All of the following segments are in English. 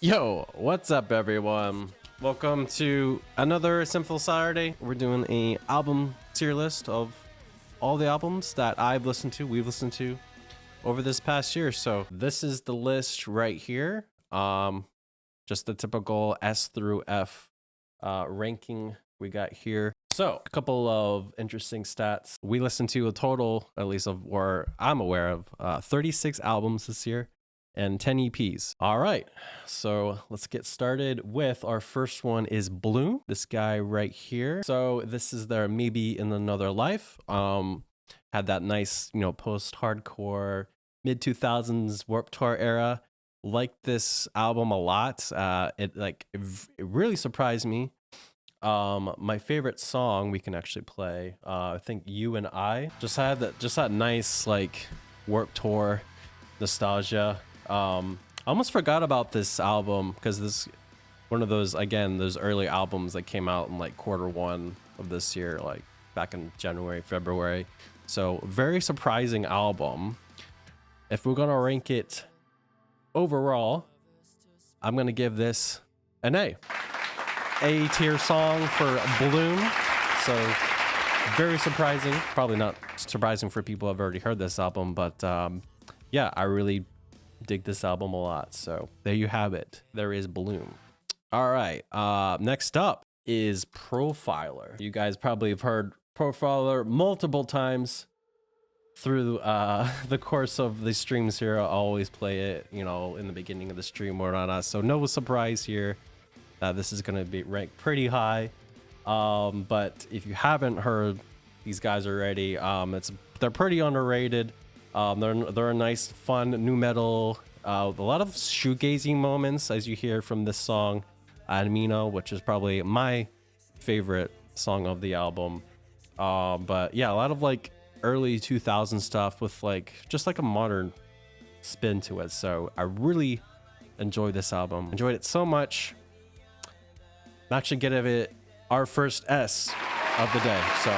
Yo, what's up everyone? Welcome to another Sinful Saturday. We're doing a album tier list of all the albums that we've listened to over this past year. So this is the list right here. Just the typical S through F ranking we got here. So a couple of interesting stats. We listened to a total, at least of where I'm aware of, 36 albums this year and 10 EPs. All right, so let's get started with our first one is Bloom, this guy right here. So this is their Maybe in Another Life. Had that nice, post-hardcore mid-2000s Warped Tour era. Liked this album a lot. It really surprised me. My favorite song we can actually play, I think You and I, just had that nice like Warped Tour nostalgia. I almost forgot about this album because this one of those early albums that came out in like Q1 of this year, like back in January, February. So very surprising album. If we're gonna rank it overall, I'm gonna give this an A tier song for Bloom. So very surprising. Probably not surprising for people who have already heard this album, but yeah, I really dig this album a lot. So there you have it. There is Bloom. All right. Next up is Profiler. You guys probably have heard Profiler multiple times through the course of the streams here. I always play it, in the beginning of the stream or not. So no surprise here. This is going to be ranked pretty high. But if you haven't heard these guys already, they're pretty underrated. They're a nice, fun new metal. A lot of shoegazing moments, as you hear from this song, Admino, which is probably my favorite song of the album. But yeah, a lot of like early 2000 stuff with just a modern spin to it. So I really enjoyed this album. Enjoyed it so much. I'm actually giving it our first S of the day. So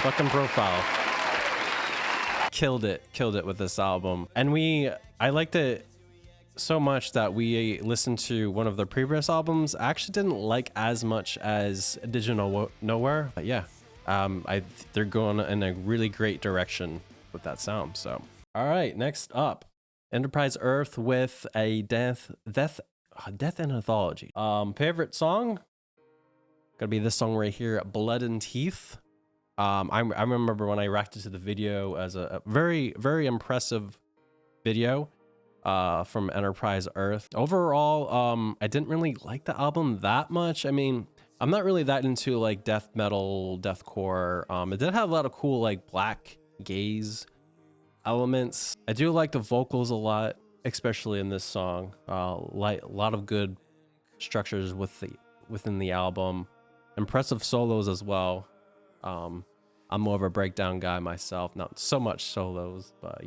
fucking Profile. Killed it with this album. And I liked it so much that we listened to one of their previous albums. I actually didn't like as much as Digital Nowhere, but yeah, they're going in a really great direction with that sound. So all right, next up, Enterprise Earth with a Death Anthology. Favorite song gonna be this song right here, Blood and Teeth. I remember when I reacted to the video as a very, very impressive video from Enterprise Earth. Overall, I didn't really like the album that much. I mean, I'm not really that into like death metal, deathcore. It did have a lot of cool like black gaze elements. I do like the vocals a lot, especially in this song. Like a lot of good structures within the album. Impressive solos as well. I'm more of a breakdown guy myself, not so much solos, but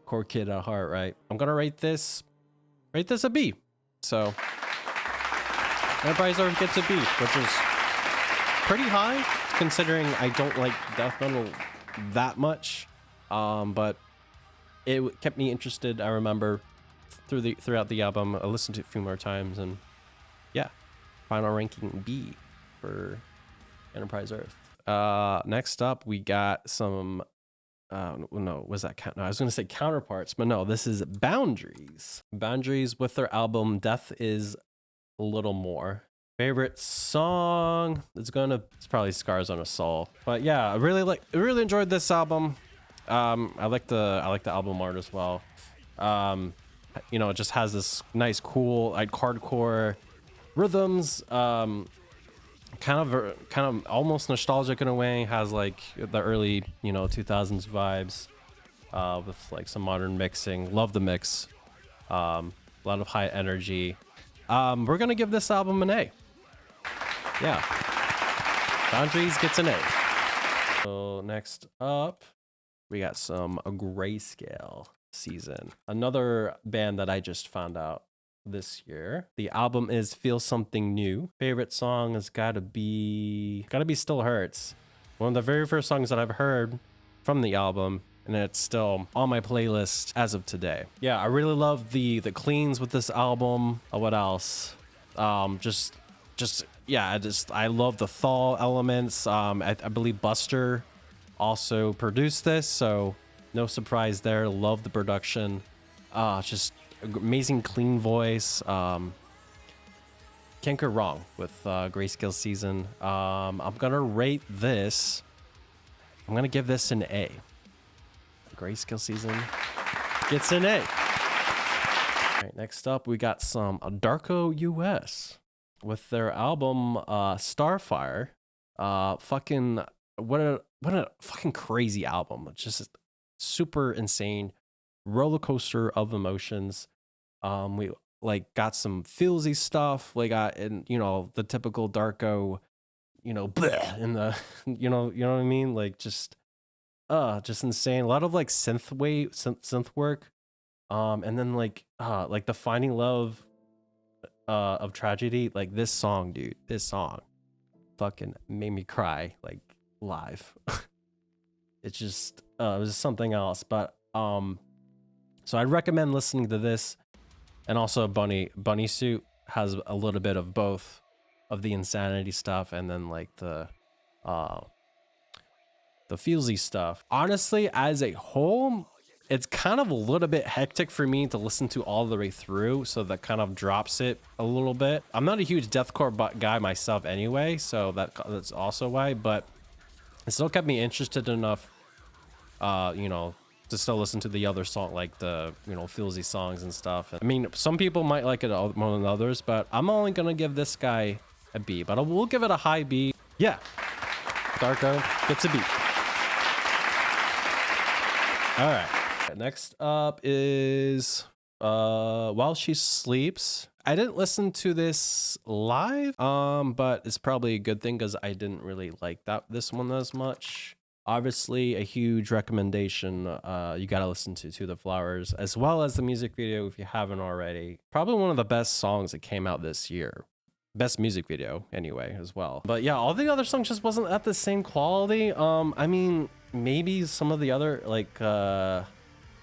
core kid at heart, right? I'm gonna rate this a B. So Enterprise Earth gets a B, which is pretty high considering I don't like death metal that much. But it kept me interested. I remember throughout the album, I listened to it a few more times, and yeah, final ranking B for Enterprise Earth. Next up, we got some, no, was that count? No, I was going to say Counterparts, but no, this is Boundaries. Boundaries with their album Death is a Little More. Favorite song? It's probably Scars on a Soul. But yeah, I really enjoyed this album. I like the album art as well. It just has this nice, cool, like hardcore rhythms. Kind of almost nostalgic in a way. Has like the early 2000s vibes with like some modern mixing. Love the mix. A lot of high energy. We're gonna give this album an A. Yeah, Boundaries gets an A. So next up, we got some Grayscale Season, another band that I just found out this year. The album is Feel Something New. Favorite song has gotta be Still Hurts. One of the very first songs that I've heard from the album, and it's still on my playlist as of today. Yeah, I really love the cleans with this album. What else? Just yeah, I love the thaw elements. I believe Buster also produced this, so no surprise there. Love the production. Just amazing clean voice. Can't go wrong with Grayscale Season. I'm gonna rate this. I'm gonna give this an A. Grayscale Season gets an A. All right, next up we got some Darko US with their album Starfire. Fucking what a fucking crazy album. Just super insane roller coaster of emotions. We like got some feelsy stuff. We got in, you know, the typical Darko, you know, bleh, in the you know what I mean? Like just insane. A lot of like synth work. And then like the Finding Love of Tragedy, like this song, dude. This song fucking made me cry like live. It's just it was something else. But so I'd recommend listening to this. And also Bunny Suit has a little bit of both of the insanity stuff and then like the feelsy stuff. Honestly, as a whole, it's kind of a little bit hectic for me to listen to all the way through, so that kind of drops it a little bit. I'm not a huge deathcore guy myself anyway, so that's also why, but it still kept me interested enough, you know, to still listen to the other song, like the, you know, feelsy songs and stuff. I mean, some people might like it more than others, but I'm only gonna give this guy a B, but we'll give it a high B. Yeah, Darko gets a B. All right, next up is While She Sleeps. I didn't listen to this live, but it's probably a good thing because I didn't really like this one as much. Obviously, a huge recommendation. You gotta listen to the Flowers, as well as the music video if you haven't already. Probably one of the best songs that came out this year. Best music video, anyway, as well. But yeah, all the other songs just wasn't at the same quality. I mean, maybe some of the other, like, I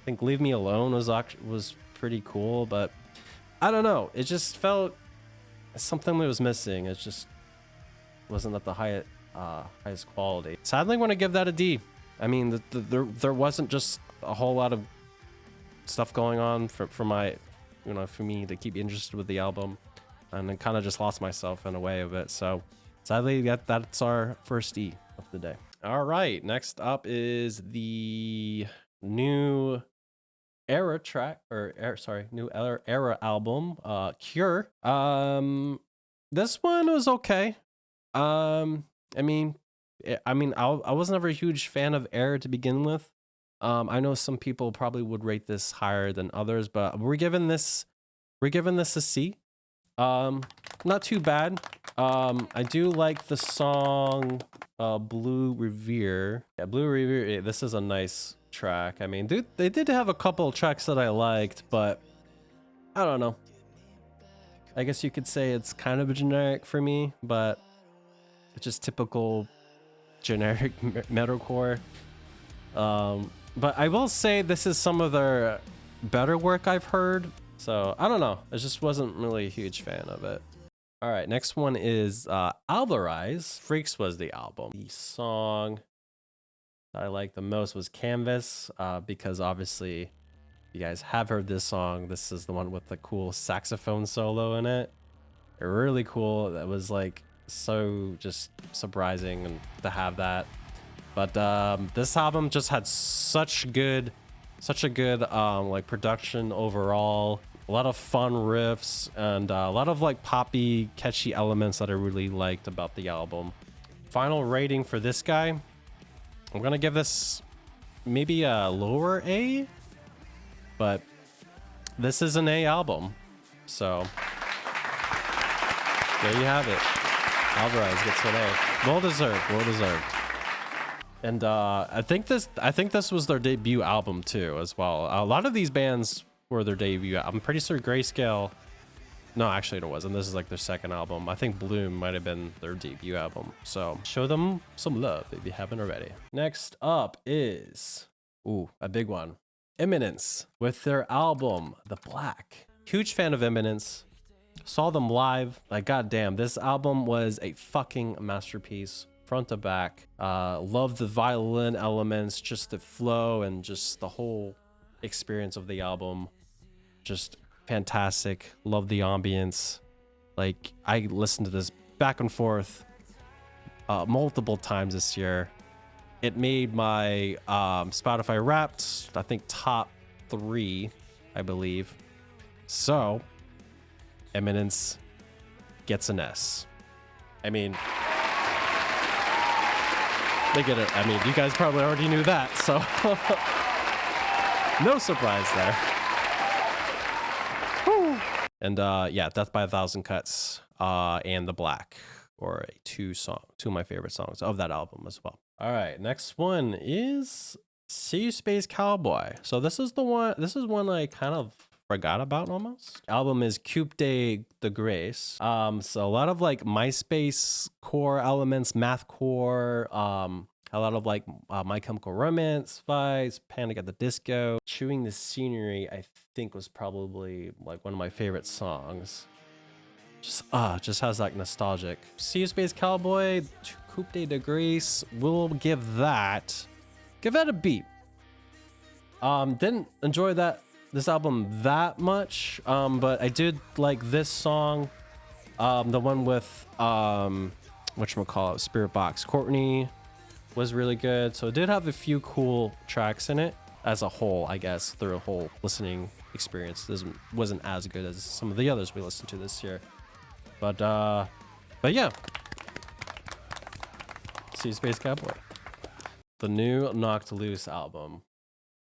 think Leave Me Alone was pretty cool, but I don't know. It just felt something that was missing. It just wasn't at the highest quality. Sadly, I want to give that a D. I mean, there wasn't just a whole lot of stuff going on for my, you know, for me to keep interested with the album, and then kind of just lost myself in a way of it. So sadly, that's our first D of the day. All right, next up is the new era track, new era album, Cure. This one was okay. I mean, I was never a huge fan of Air to begin with. I know some people probably would rate this higher than others, but we're giving this a C. Not too bad. I do like the song Blue Revere. Yeah, Blue Revere. This is a nice track. I mean, they did have a couple of tracks that I liked, but I don't know. I guess you could say it's kind of a generic for me, but it's just typical generic metalcore. But I will say this is some of their better work I've heard. So I don't know. I just wasn't really a huge fan of it. All right, next one is Alvarez. Freaks was the album. The song that I liked the most was Canvas, because obviously you guys have heard this song. This is the one with the cool saxophone solo in it. Really cool. That was like so just surprising and to have that. But this album just had such a good like production overall. A lot of fun riffs and a lot of like poppy, catchy elements that I really liked about the album. Final rating for this guy, I'm gonna give this maybe a lower A, but this is an A album, so there you have it. Alvarez gets an A. Well deserved. And I think this was their debut album too, as well. A lot of these bands were their debut. I'm pretty sure Grayscale. No, actually it wasn't. This is like their second album. I think Bloom might have been their debut album. So show them some love if you haven't already. Next up is Ooh, a big one. Eminence with their album, The Black. Huge fan of Eminence. Saw them live. Like, goddamn, this album was a fucking masterpiece, front to back. Love the violin elements, just the flow, and just the whole experience of the album. Just fantastic. Love the ambience. Like, I listened to this back and forth multiple times this year. It made my Spotify Wrapped, I think, top 3, I believe. So, Eminence gets an S. I mean, they get it. I mean, you guys probably already knew that, so no surprise there. Whew. And yeah, Death by a Thousand Cuts and The Black, or two of my favorite songs of that album as well. All right, next one is See You Space Cowboy. So this is one I kind of forgot about almost. Album is Coupe de Grace. So a lot of like MySpace core elements, mathcore, a lot of like My Chemical Romance vibes, Panic at the Disco. Chewing the Scenery, I think, was probably like one of my favorite songs. Just has like nostalgic. See You Space Cowboy, Coupe de Grace, we'll give that a beat. Didn't enjoy this album that much, but I did like this song, the one with whatchamacallit, Spirit Box. Courtney was really good, so it did have a few cool tracks in it. As a whole, I guess, through a whole listening experience, this wasn't as good as some of the others we listened to this year. But yeah. See Space Cowboy. The new Knocked Loose album.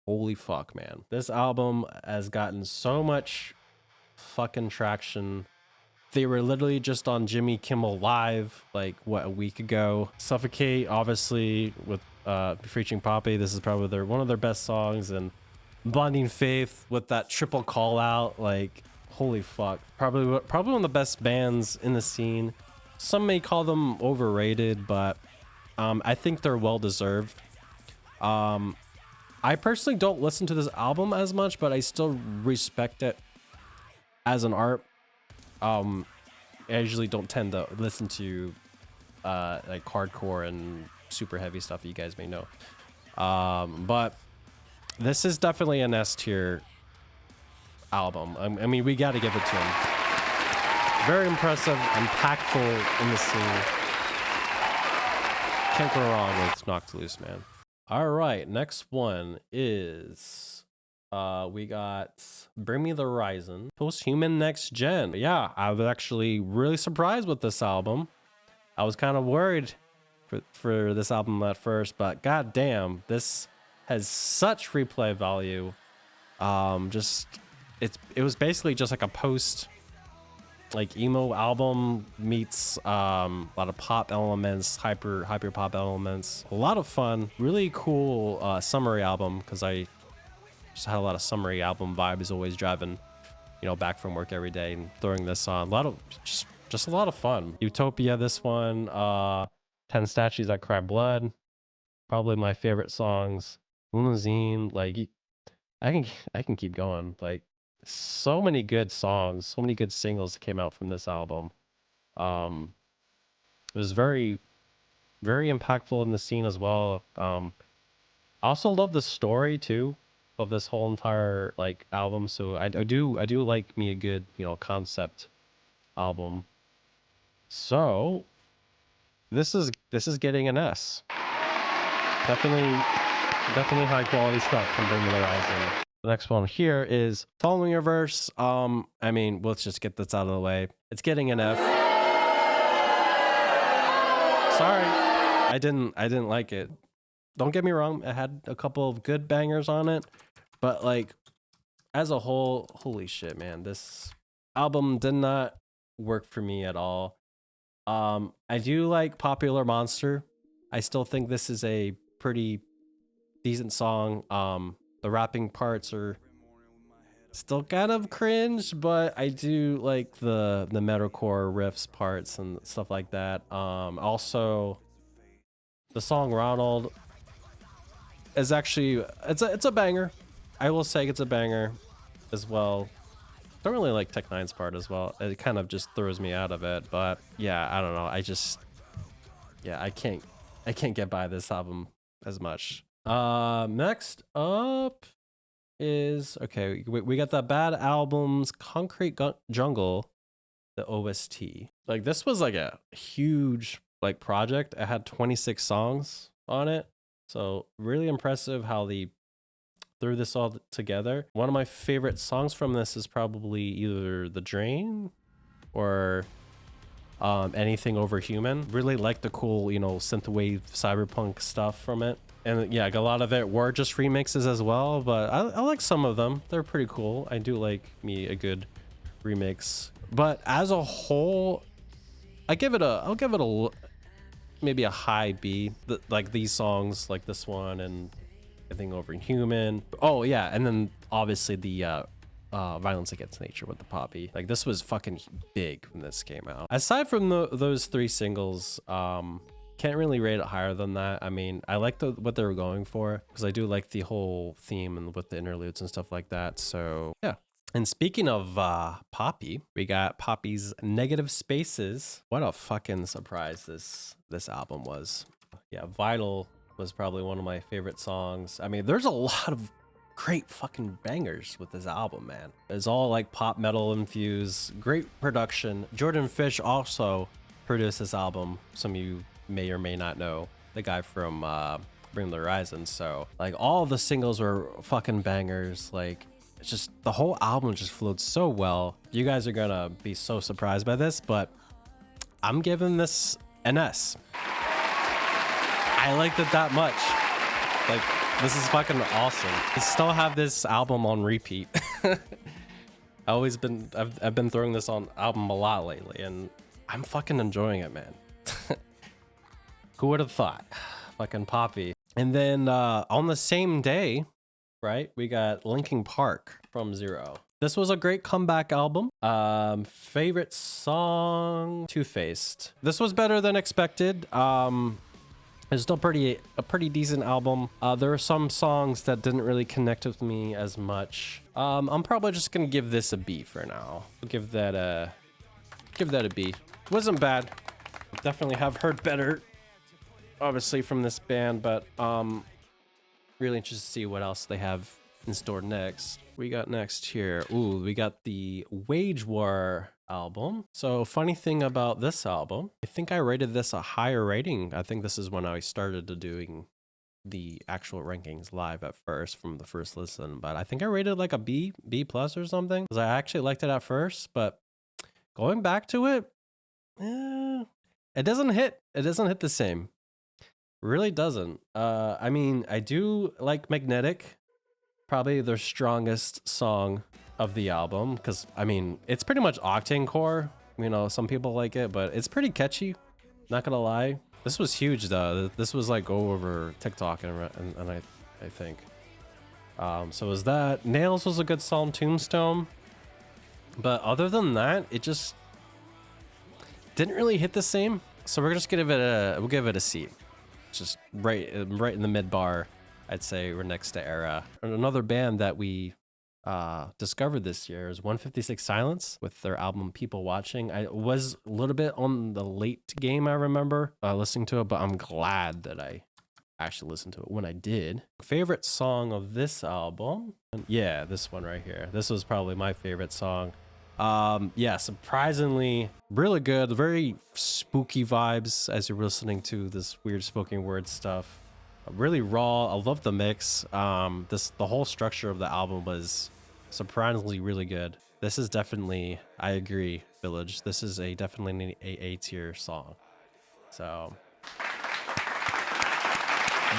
Holy fuck, man. This album has gotten so much fucking traction. They were literally just on Jimmy Kimmel Live, like, what, a week ago. Suffocate, obviously, with featuring Poppy. This is probably one of their best songs. And Blinding Faith with that triple call out, like, holy fuck. Probably one of the best bands in the scene. Some may call them overrated, but I think they're well deserved. I personally don't listen to this album as much, but I still respect it as an art. I usually don't tend to listen to like hardcore and super heavy stuff, you guys may know. But this is definitely an S tier album. I mean, we got to give it to him. Very impressive, impactful in the scene. Can't go wrong with Knocked Loose, man. All right, next one is we got Bring Me the Horizon, Posthuman Next Gen. Yeah, I was actually really surprised with this album. I was kind of worried for this album at first, but goddamn, this has such replay value. It was basically just like a post like emo album meets a lot of pop elements, hyper pop elements. A lot of fun, really cool summery album, because I just had a lot of summery album vibes, always driving, back from work every day and throwing this on. A lot of just a lot of fun. Utopia, this one, 10 Statues That Cry Blood, probably my favorite songs. Limousine, like I can keep going. Like, so many good songs, so many good singles that came out from this album. It was very, very impactful in the scene as well. I also love the story too of this whole entire like album. So I do like me a good concept album. So this is getting an S. Definitely high quality stuff from Bring Me the Horizon. The next one here is Following Your Verse. I mean, let's just get this out of the way. It's getting an F. Sorry, I didn't like it. Don't get me wrong, it had a couple of good bangers on it, but like as a whole, holy shit, man, this album did not work for me at all. I do like Popular Monster. I still think this is a pretty decent song. The rapping parts are still kind of cringe, but I do like the metalcore riffs parts and stuff like that. Also, the song Ronald, is actually it's a banger. I will say it's a banger as well. Don't really like Tech Nine's part as well. It kind of just throws me out of it. But yeah, I don't know. I can't get by this album as much. Next up is okay. We got the Bad Album's Concrete Jungle, the OST. Like this was like a huge like project. It had 26 songs on it, so really impressive how they threw this all together. One of my favorite songs from this is probably either The Drain or Anything Over Human. Really like the cool, you know, synthwave cyberpunk stuff from it. And yeah, a lot of it were just remixes as well, but I like some of them. They're pretty cool. I do like me a good remix. But as a whole, I'll give it a maybe a high B. Like these songs, like this one and Anything Over Human. Oh yeah, and then obviously the Violence Against Nature with the Poppy. Like this was fucking big when this came out. Aside from those 3 singles, can't really rate it higher than that. I mean, I like what they were going for because I do like the whole theme and with the interludes and stuff like that. So yeah. And speaking of Poppy, we got Poppy's Negative Spaces. What a fucking surprise this album was. Yeah, Vital was probably one of my favorite songs. I mean, there's a lot of great fucking bangers with this album, man. It's all like pop metal infused, great production. Jordan Fish also produced this album. Some of you may or may not know the guy from Bring the Horizon. So like all the singles were fucking bangers. Like it's just the whole album just flowed so well. You guys are gonna be so surprised by this, but I'm giving this an S. I liked it that much. Like this is fucking awesome. I still have this album on repeat. I've been throwing this on album a lot lately, and I'm fucking enjoying it, man. Who would have thought? Fucking Poppy. And then on the same day, right, we got Linkin Park from Zero. This was a great comeback album. Favorite song, Two-Faced. This was better than expected. It's still a pretty decent album. There are some songs that didn't really connect with me as much. I'm probably just gonna give this a B for now. I'll give that a B. Wasn't bad. Definitely have heard better, obviously, from this band, but really interested to see what else they have in store next. We got next here. Ooh, we got the Wage War album. So funny thing about this album, I think I rated this a higher rating. I think this is when I started doing the actual rankings live at first from the first listen, but I think I rated like a B plus or something because I actually liked it at first, but going back to it, it doesn't hit the same. Really doesn't. I mean, I do like Magnetic, probably their strongest song of the album, because I mean it's pretty much octane core. You know, some people like it, but it's pretty catchy, not gonna lie. This was huge though. This was like go over TikTok and I think so was that. Nails was a good song, Tombstone, but other than that it just didn't really hit the same. So we'll give it a C. Just right in the mid bar. I'd say we're next to Era. And another band that we discovered this year is 156 Silence with their album People Watching. I was a little bit on the late game, I remember listening to it, but I'm glad that I actually listened to it when I did. Favorite song of this album? Yeah, this one right here. This was probably my favorite song. Yeah, surprisingly really good, very spooky vibes as you're listening to this weird spoken word stuff. Really raw. I love the mix. The whole structure of the album was surprisingly really good. This is definitely, I agree, Village. This is definitely an A tier song. So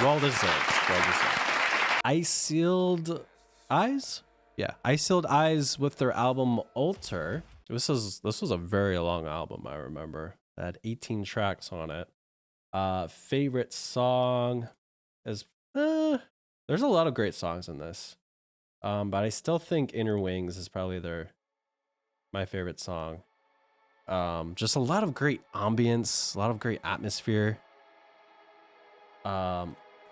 well deserved. I Sealed Eyes? Yeah, I Sealed Eyes with their album Alter. This was a very long album, I remember. It had 18 tracks on it. Favorite song is there's a lot of great songs in this. But I still think Inner Wings is probably my favorite song. Just a lot of great ambience, a lot of great atmosphere.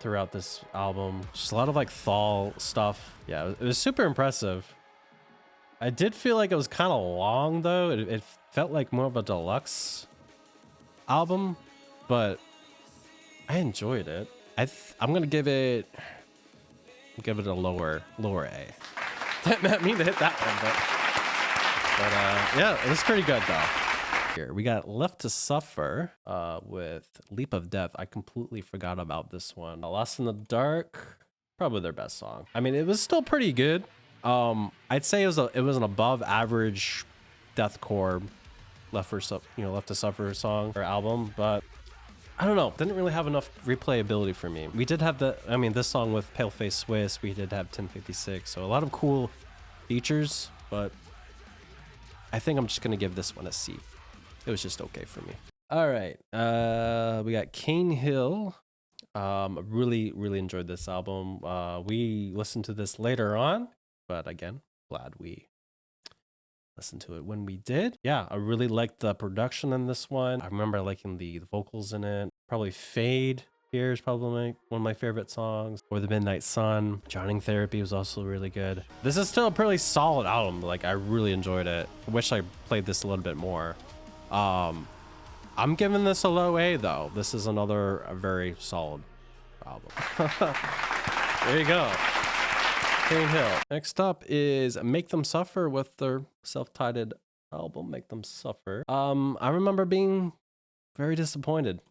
throughout this album. Just a lot of like fall stuff. Yeah, it was super impressive. I did feel like it was kind of long though. It felt like more of a deluxe album, but I enjoyed it. I'm gonna give it a lower A. Didn't meant me to hit that one, but yeah, it was pretty good though. Here we got Left to Suffer with Leap of Death. I completely forgot about this one. Lost in the Dark, probably their best song. I mean, it was still pretty good. I'd say it was an above average deathcore Left to Suffer song or album, but I don't know, didn't really have enough replayability for me. We did have this song with Paleface Swiss, we did have 1056, so a lot of cool features, but I think I'm just gonna give this one a C. It was just okay for me. All right, we got Cane Hill. Really enjoyed this album. We listened to this later on, but again, glad we listened to it when we did. Yeah, I really liked the production in this one. I remember liking the vocals in it. Probably Fade here is probably one of my favorite songs. Or The Midnight Sun. Drowning Therapy was also really good. This is still a pretty solid album. Like, I really enjoyed it. I wish I played this a little bit more. I'm giving this a low A though. This is another very solid album. There you go. Cane Hill. Next up is Make Them Suffer with their self-titled album, Make Them Suffer. I remember being very disappointed.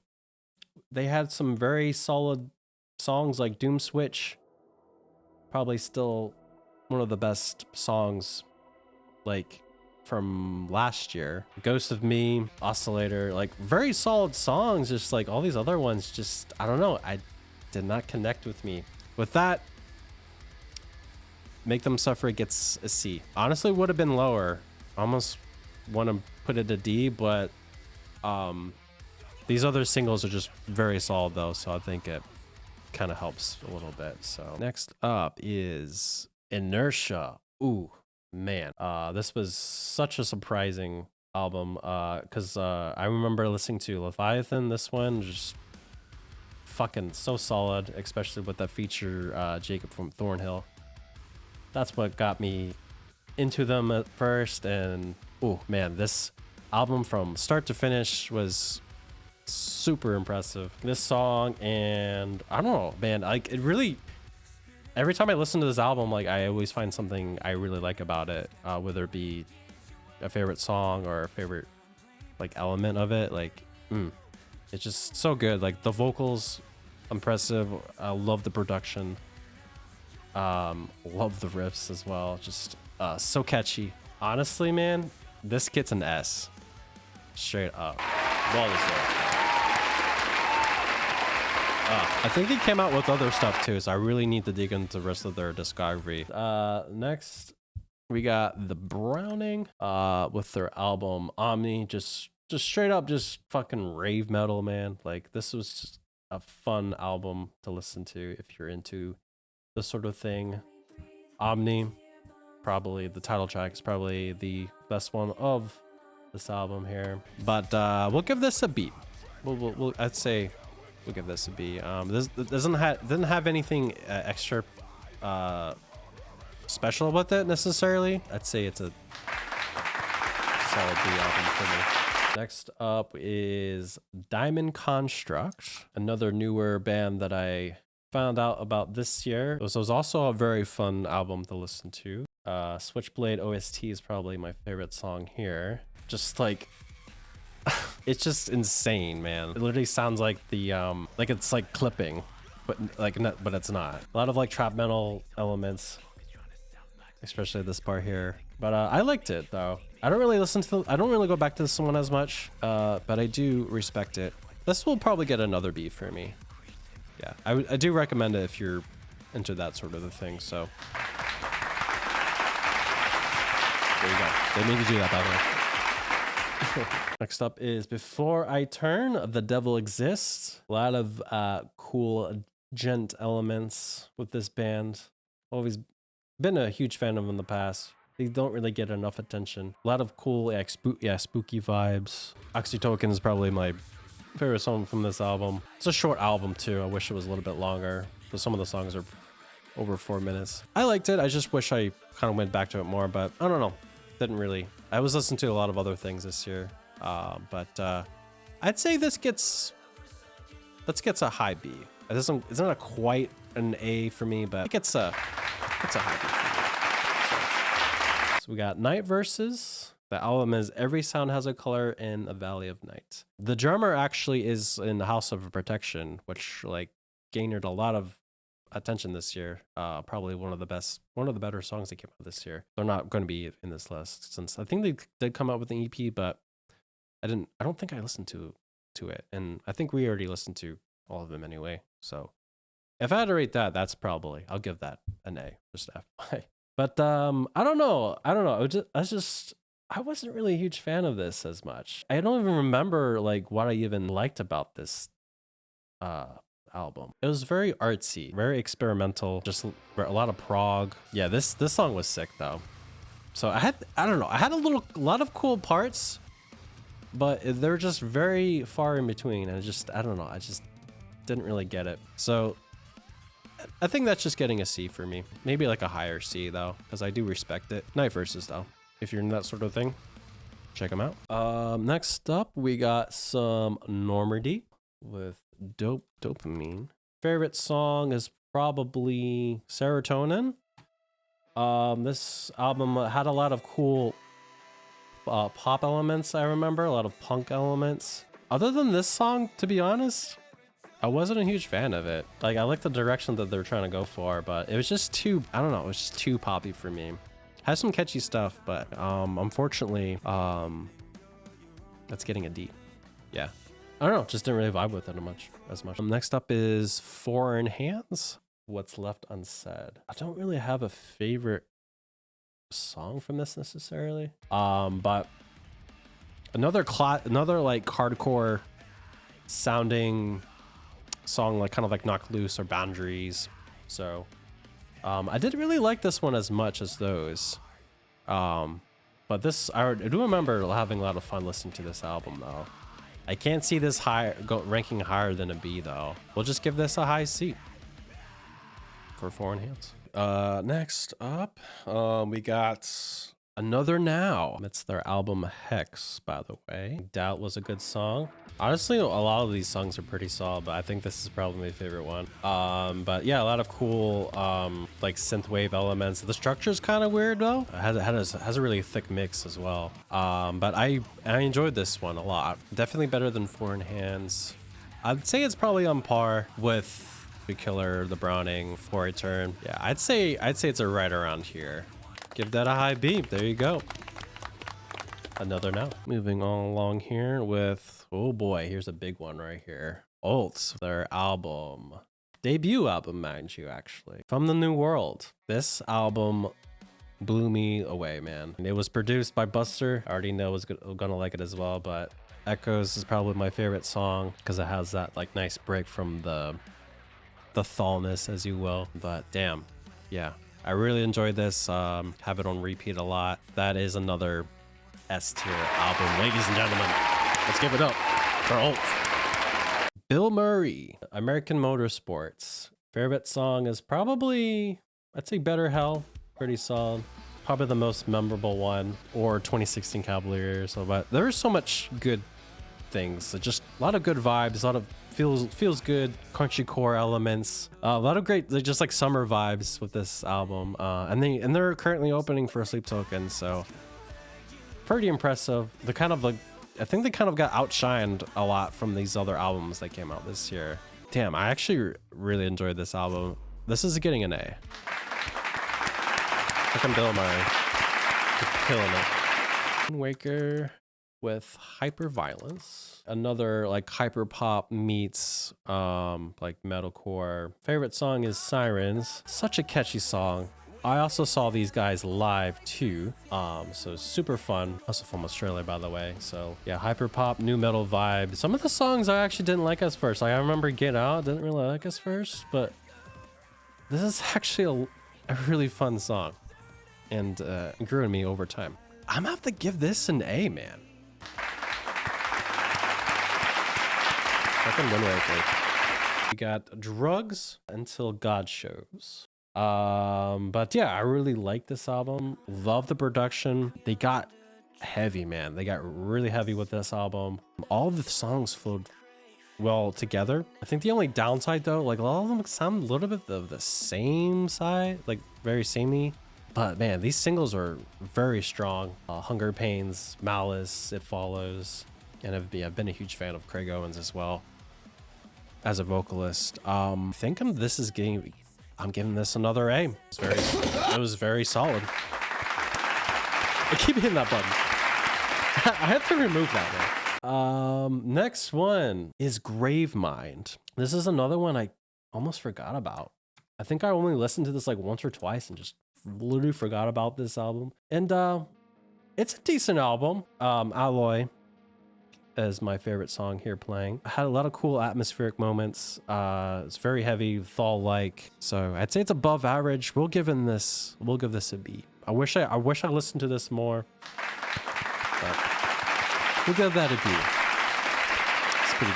They had some very solid songs like Doom Switch. Probably still one of the best songs like from last year. Ghost of Me, Oscillator, like very solid songs. Just like all these other ones, just, I don't know. I did not connect with me. With that, Make Them Suffer gets a C. Honestly, would have been lower. Almost want to put it a D, but these other singles are just very solid though, so I think it kind of helps a little bit. So next up is Inertia. Ooh, man. This was such a surprising album because I remember listening to Leviathan. This one just fucking so solid, especially with that feature Jacob from Thornhill. That's what got me into them at first, and oh man, this album from start to finish was super impressive. This song, and I don't know, man, like it really, every time I listen to this album, like I always find something I really like about it, whether it be a favorite song or a favorite like element of it. Like it's just so good. Like the vocals, impressive. I love the production. Love the riffs as well. Just so catchy. Honestly, man, this gets an S. Straight up. Well deserved. I think they came out with other stuff too, so I really need to dig into the rest of their discography. Next, we got The Browning with their album Omni. Just straight up, just fucking rave metal, man. Like this was just a fun album to listen to if you're into this sort of thing. Omni, probably the title track is probably the best one of this album here, but we'll give this a B. I'd say we'll give this a B. This didn't have anything extra special with it necessarily. I'd say it's a solid B album for me. Next up is Diamond Construct, another newer band that I found out about this year. This was also a very fun album to listen to. Switchblade OST is probably my favorite song here. Just like, it's just insane, man. It literally sounds like the like it's like clipping, but but it's not. A lot of like trap metal elements, especially this part here. But I liked it though. I don't really go back to this one as much, but I do respect it. This will probably get another B for me. Yeah, I do recommend it if you're into that sort of a thing. So there you go. They made me do that, by the way. Next up is Before I Turn, The Devil Exists. A lot of cool gent elements with this band. Always been a huge fan of them in the past. They don't really get enough attention. A lot of cool spooky vibes. Oxytocin is probably my favorite song from this album. It's a short album too. I wish it was a little bit longer, but some of the songs are over 4 minutes. I liked it. I just wish I kind of went back to it more, but I don't know. Didn't really. I was listening to a lot of other things this year, but I'd say this gets a high B. It's not a quite an A for me, but it gets a high B for me. So we got Night Verses. The album is Every Sound Has a Color in a Valley of Night. The drummer actually is in the House of Protection, which like garnered a lot of attention this year. Probably one of the better songs that came out this year. They're not going to be in this list since I think they did come out with an EP, but I don't think I listened to it, and I think we already listened to all of them anyway. So if I had to rate that, that's probably, I'll give that an A, just FYI. But I don't know. I wasn't really a huge fan of this as much. I don't even remember like what I even liked about this album. It was very artsy, very experimental, just a lot of prog. Yeah, this song was sick though. So I had a lot of cool parts, but they're just very far in between, and I don't know, I just didn't really get it. So I think that's just getting a C for me. Maybe like a higher C though, because I do respect it. Night Verses though, if you're in that sort of thing, check them out. Next up, we got some Normandy with Dopamine. Favorite song is probably Serotonin. This album had a lot of cool pop elements, I remember, a lot of punk elements. Other than this song, to be honest, I wasn't a huge fan of it. Like, I liked the direction that they're trying to go for, but it was just too, I don't know, it was just too poppy for me. Has some catchy stuff, but unfortunately, that's getting a D. Yeah. I don't know, just didn't really vibe with it as much. Next up is Foreign Hands, What's Left Unsaid. I don't really have a favorite song from this necessarily, but another like hardcore sounding song, like kind of like Knock Loose or Boundaries. So I didn't really like this one as much as those, but this I do remember having a lot of fun listening to this album though. I can't see this ranking higher than a B though. We'll just give this a high C for Foreign Hands. Next up, we got Another Now. It's their album Hex, by the way. Doubt was a good song. Honestly, a lot of these songs are pretty solid, but I think this is probably my favorite one. But yeah, a lot of cool like synthwave elements. The structure's kind of weird though. It has a really thick mix as well. But I enjoyed this one a lot. Definitely better than Foreign Hands. I'd say it's probably on par with The Killer, The Browning, For a Turn. Yeah, I'd say it's a right around here. Give that a high B. There you go. Another Now. Moving on along here with, oh boy, here's a big one right here. Alt, their debut album, mind you, actually. From the New World. This album blew me away, man. It was produced by Buster. I already know I was gonna like it as well, but Echoes is probably my favorite song because it has that like nice break from the thalness, as you will. But damn, yeah, I really enjoyed this. Have it on repeat a lot. That is another S tier album, ladies and gentlemen. Let's give it up for Alt. Bill Murray, American Motorsports. Favorite song is probably, I'd say Better Hell. Pretty solid. Probably the most memorable one, or 2016 Cavalier. So, but there's so much good things. Just a lot of good vibes, a lot of feels good country core elements, a lot of great, just like summer vibes with this album. And they're currently opening for Sleep Token, so pretty impressive. I think they kind of got outshined a lot from these other albums that came out this year. Damn, I actually really enjoyed this album. This is getting an A. Fucking Bill Murray, killing it. Wind Waker with Hyperviolence, another like hyper pop meets like metalcore. Favorite song is Sirens. Such a catchy song. I also saw these guys live too, so super fun. Also from Australia, by the way. So yeah, hyper pop, new metal vibe. Some of the songs I actually didn't like as first. Like I remember Get Out, didn't really like as first, but this is actually a really fun song, and it grew on me over time. I'm gonna have to give this an A, man. Fucking Windbreaker. We got Drugs Until God Shows. But yeah, I really like this album. Love the production. They got heavy, man. They got really heavy with this album. All of the songs flowed well together. I think the only downside though, like a lot of them sound a little bit of the same side, like very samey. But man, these singles are very strong. Hunger Pains, Malice, It Follows, and I've been a huge fan of Craig Owens as well as a vocalist. I think I'm giving this another A. It was very solid. I keep hitting that button. I have to remove that one. Next one is Gravemind. This is another one I almost forgot about. I think I only listened to this like once or twice and just literally forgot about this album. And it's a decent album. Alloy is my favorite song here playing. I had a lot of cool atmospheric moments. It's very heavy, fall-like. So I'd say it's above average. We'll give this a B. I wish I listened to this more. But we'll give that a B. It's pretty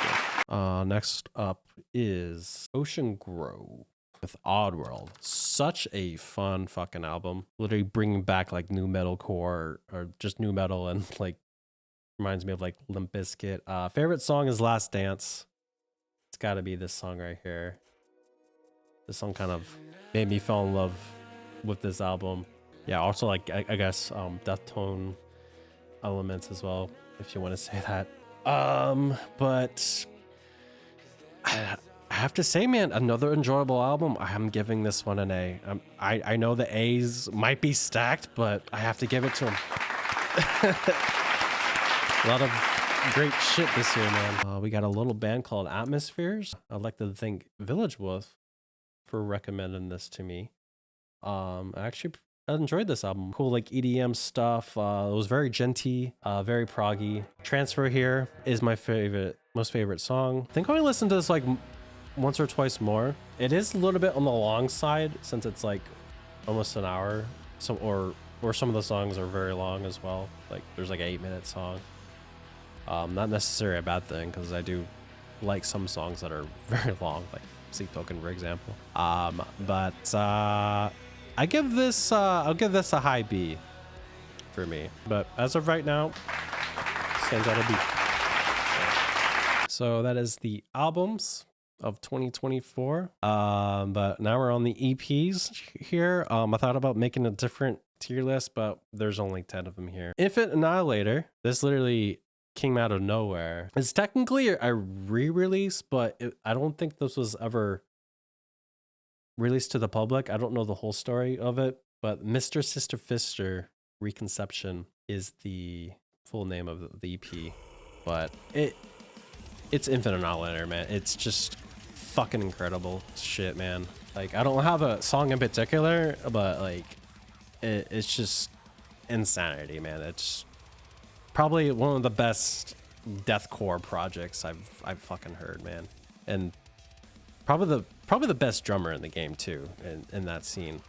good. Next up is Ocean Grove with Oddworld. Such a fun fucking album. Literally bringing back like new metalcore or just new metal and like reminds me of like Limp Bizkit. Favorite song is Last Dance. It's got to be this song right here. This song kind of made me fall in love with this album. Yeah, also like I guess death tone elements as well, if you want to say that. But I have to say, man, another enjoyable album. I'm giving this one an A. I know the A's might be stacked, but I have to give it to him. A lot of great shit this year, man. We got a little band called Atmospheres. I'd like to thank Village Wolf for recommending this to me. I actually enjoyed this album. Cool, like EDM stuff. It was very genty, very proggy. Transfer Here is my most favorite song. I think I only listened to this like once or twice more. It is a little bit on the long side since it's like almost an hour. Or some of the songs are very long as well. Like there's like an 8-minute song. Not necessarily a bad thing because I do like some songs that are very long, like Sleep Token, for example. But I'll give this a high B for me. But as of right now, stands at a B. So that is the albums of 2024. But now we're on the EPs here. I thought about making a different tier list, but there's only 10 of them here. Infant Annihilator. This literally came out of nowhere. It's technically a re-release, but I don't think this was ever released to the public. I don't know the whole story of it, but Mr. Sister Fister Reconception is the full name of the EP. But it's Infant Annihilator, man. It's just fucking incredible shit, man. Like I don't have a song in particular, but like it's just insanity, man. It's probably one of the best deathcore projects I've fucking heard, man, and probably the best drummer in the game too, in that scene.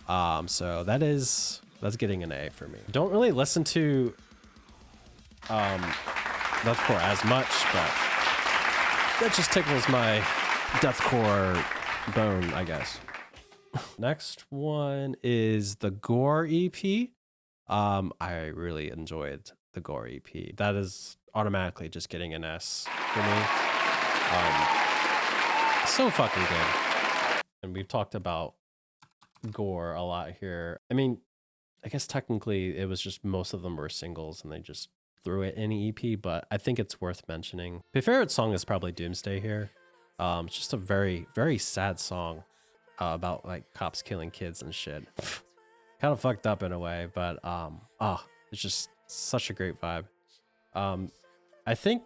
So that's getting an A for me. Don't really listen to deathcore as much, but that just tickles my deathcore bone, I guess. Next one is the Gore EP. I really enjoyed the Gore EP. That is automatically just getting an S for me. So fucking good. And we've talked about Gore a lot here. I mean, I guess technically it was just most of them were singles and they just threw it in EP, but I think it's worth mentioning. My favorite song is probably Doomsday here. It's just a very, very sad song about like cops killing kids and shit. Kind of fucked up in a way, but it's just such a great vibe. I think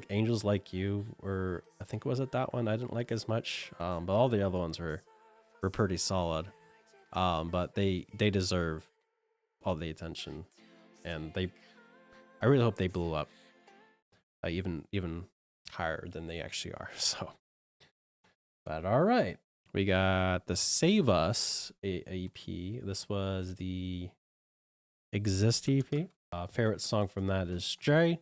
Angels Like You, or I think was it that one I didn't like as much, but all the other ones were pretty solid. But they deserve all the attention, and I really hope they blew up even higher than they actually are. So, but all right, we got the Save Us EP. This was the Exist EP. Favorite song from that is Stray.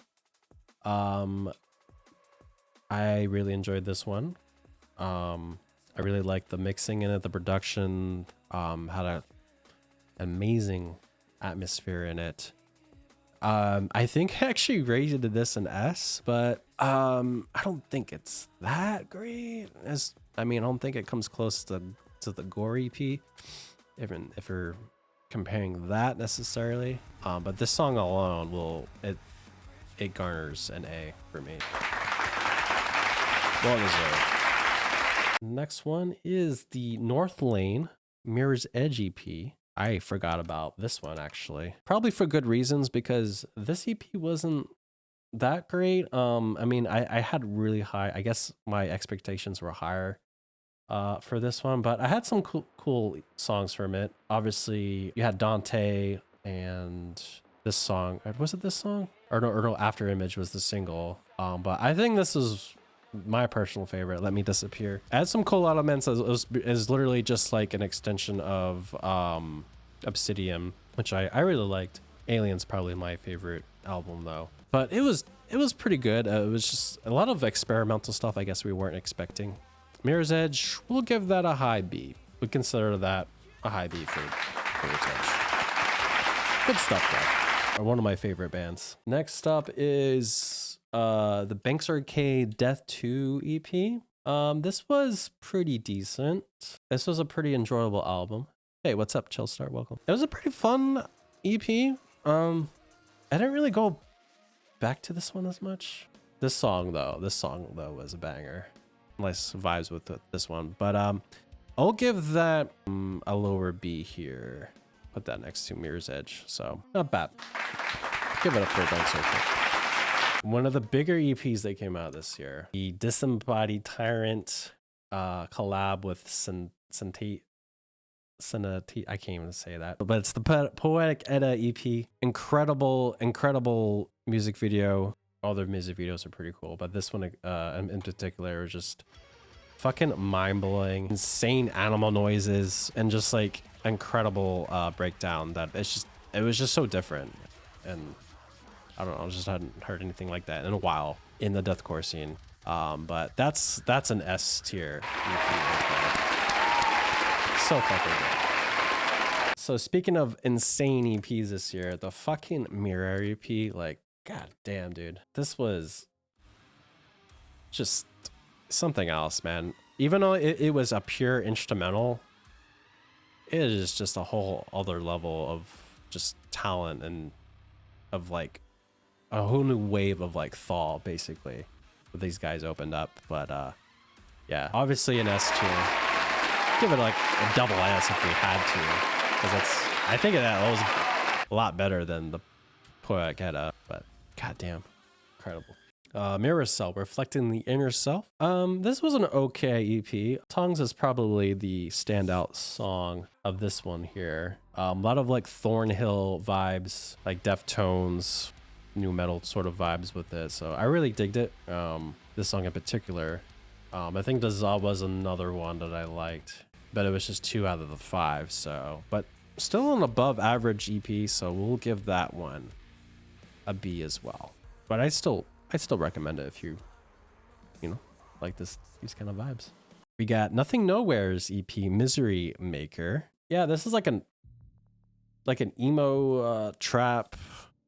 I really enjoyed this one. I really liked the mixing in it, the production, had an amazing atmosphere in it. I think I actually rated this an S, but I don't think it's that great. I don't think it comes close to the Gore EP, even if you're comparing that necessarily. But this song alone it garners an A for me. Well deserved. Next one is the North Lane Mirror's Edge EP. I forgot about this one actually. Probably for good reasons, because this EP wasn't that great. I had really high, I guess my expectations were higher for this one, but I had some cool songs from it. Obviously, you had Dante and this song. Was it this song? Or no, After Image was the single. But I think this is my personal favorite, Let Me Disappear. It had some cool elements. It was literally just like an extension of Obsidian, which I really liked. Alien's probably my favorite album though, but it was pretty good. It was just a lot of experimental stuff I guess we weren't expecting. Mirror's Edge, we'll give that a high B. We consider that a high B for Mirror's Edge. Good stuff though. One of my favorite bands. Next up is the Banks Arcade Death 2 EP. This was pretty decent. This was a pretty enjoyable album. Hey, what's up, Chillstar? Welcome. It was a pretty fun EP. I didn't really go back to this one as much. This song though was a banger. Nice vibes with this one, but I'll give that a lower B here. Put that next to Mirror's Edge, so not bad. Give it a 4 Banks Arcade. One of the bigger EPs that came out this year, the Disembodied Tyrant collab with Sinate. I can't even say that, but it's the Poetic Edda EP. Incredible music video. All their music videos are pretty cool, but this one in particular is just fucking mind-blowing. Insane animal noises and just like incredible breakdown. That it was just so different, and I don't know, I just hadn't heard anything like that in a while in the deathcore scene. But that's an S tier EP right there. So fucking good. So speaking of insane EPs this year, the fucking Mirror EP, like, god damn, dude. This was just something else, man. Even though it was a pure instrumental, it is just a whole other level of just talent and of like a whole new wave of like thaw, basically, what these guys opened up. But yeah, obviously an S tier. Give it like a double S if we had to, because I think that was a lot better than the Poetic Edda, but goddamn, incredible. Mirror Cell, Reflecting the Inner Self. This was an okay EP. Tongues is probably the standout song of this one here. A lot of like Thornhill vibes, like Deftones, new metal sort of vibes with it. So I really digged it. This song in particular. I think Dissolve was another one that I liked, but it was just 2 out of the 5. So, but still an above average EP. So we'll give that one a B as well. But I still recommend it if you like these kind of vibes. We got Nothing Nowhere's EP, Misery Maker. Yeah, this is like an emo trap,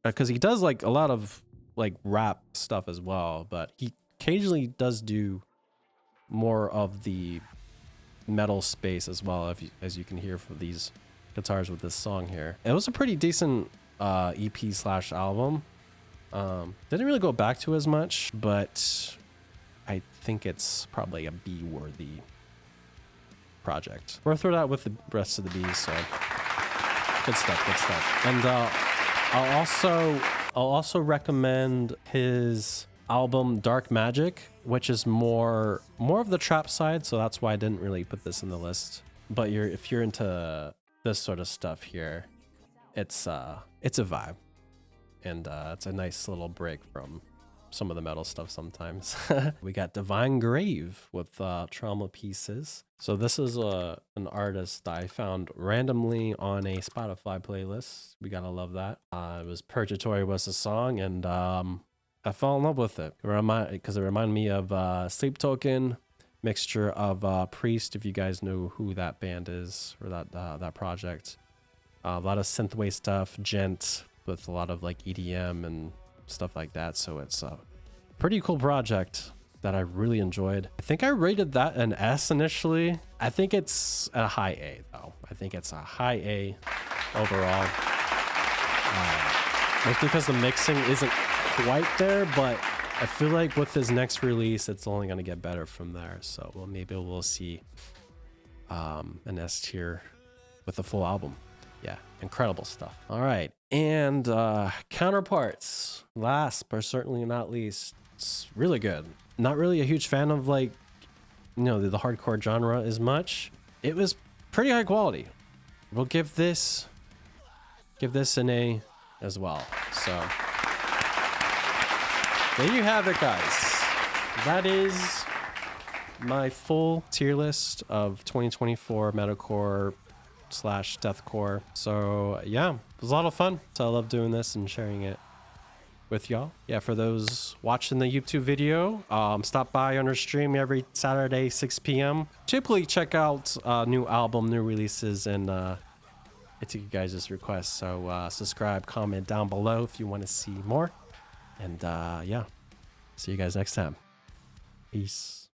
because he does like a lot of like rap stuff as well, but he occasionally does do more of the metal space as well, as you can hear from these guitars with this song here. It was a pretty decent EP/album. Didn't really go back to as much, but I think it's probably a B worthy project. We'll throw that with the rest of the B's. So good stuff. And I'll also recommend his album Dark Magic, which is more of the trap side, so that's why I didn't really put this in the list. But if you're into this sort of stuff here, it's a vibe, and it's a nice little break from some of the metal stuff sometimes. We got Divine Grave with Trauma Pieces. So this is an artist I found randomly on a Spotify playlist. We gotta love that. It was Purgatory was the song, and I fell in love with it. Because it reminded me of Sleep Token, mixture of Priest, if you guys know who that band is, or that project. A lot of synthwave stuff, gent, with a lot of like EDM and stuff like that. So it's a pretty cool project that I really enjoyed. I think I rated that an S initially. I think it's a high A though. I think it's a high A overall. Just because the mixing isn't quite there, but I feel like with his next release, it's only going to get better from there. So well, maybe we'll see an S tier with the full album. Yeah, incredible stuff. All right, and counterparts. Last but certainly not least, it's really good. Not really a huge fan of like, you know, the hardcore genre as much. It was pretty high quality. We'll give this an A as well. So there you have it, guys. That is my full tier list of 2024 Metalcore / Deathcore. So yeah, it was a lot of fun. So I love doing this and sharing it with y'all. Yeah, for those watching the YouTube video, stop by on our stream every Saturday 6 p.m. Typically check out new album, new releases, and I take you guys' requests. So subscribe, comment down below if you want to see more. And yeah, see you guys next time. Peace.